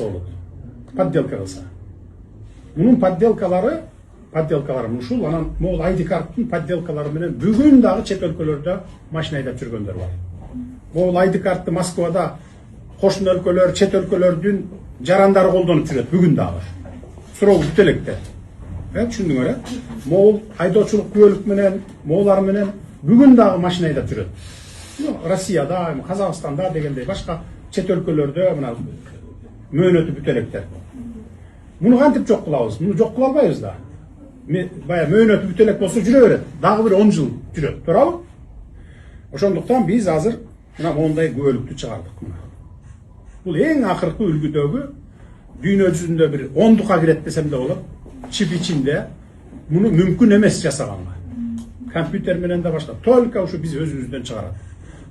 болот. Подделка кылса. Мунун подделкалары ушул, анан могул ID карттын подделкалары менен бүгүн дагы чет өлкөлөрдө машина айдап жүргөндөр бар. Могул ID картты Москвада кошуна өлкөлөр, чет өлкөлөрдүн жарандары колдонуп жүрөт бүгүн дагы. Суроо бүтөлекте. Түшүндүңөр э? Могул айдоочулук күбөлүк менен, моулар менен бүгүн дагы машина айдап жүрөт. Россияда, Казакстанда дегендей башка чет өлкөлөрдө мына мөөнөтү бүтөлектер. Муну кантип жок кылабыз? Муну жок кыла албайбыз да. Бая мөөнөтү бүтөлек болсо жүрө берет. Дагы бир 10 жыл жүрөт, туурабы? Ошондуктан биз азыр мына мондай күбөлүктү чыгардык мына. Бул эң акыркы үлгүдөгү дүйнө жүзүндө бир 10дукка кирет десем да болот. Чип ичинде муну мүмкүн эмес жасаганга. Компьютер менен да башка. Только ушу биз өзүбүздөн чыгарат.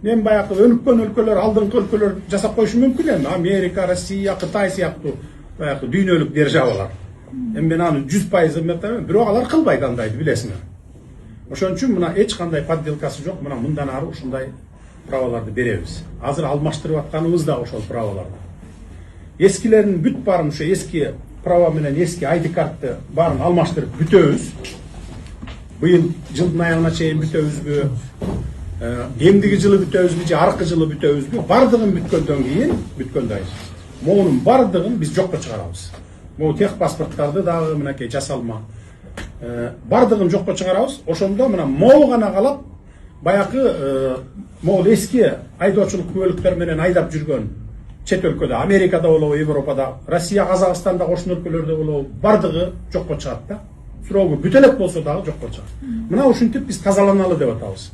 Мен баягы өнүккөн өлкөлөр, алдыңкы өлкөлөр жасап коюшу мүмкүн эми. Америка, Россия, Кытай сыяктуу баягы дүйнөлүк державалар. Эми мен аны 100% эметемин, бирок алар кылбайт андайды, билесиңер. Ошон үчүн мына эч кандай подделкасы жок. Мына мындан ары ушундай праваларды беребиз. Азыр алмаштырып атканыбыз да ошол праваларды. Эскилердин бүт баарын ушу эски права менен эски ID картты баарын алмаштырып бүтөбүз. Быйыл жылдын аягына чейин бүтөбүзбү? Эмдиги жылы бүтөбүзбү же аркы жылы бүтөбүзбү? Бардыгын бүткөндөн кийин, могунун бардыгын биз жокко чыгарабыз. Могу тех паспорттарды дагы мынакей жасалма. Бардыгын жокко чыгарабыз. Ошондо мына могу гана калат. Баягы могул эски айдоочулук күбөлүктөр менен айдап жүргөн чет өлкөдө, Америкада болобу, Европада, Россия, Казакстанда, кошуна өлкөлөрдө болобу, бардыгы жокко чыгат да. Суроого бүтөлөк болсо дагы жокко чыгат. Мына ушинтип биз тазаланалы деп атабыз.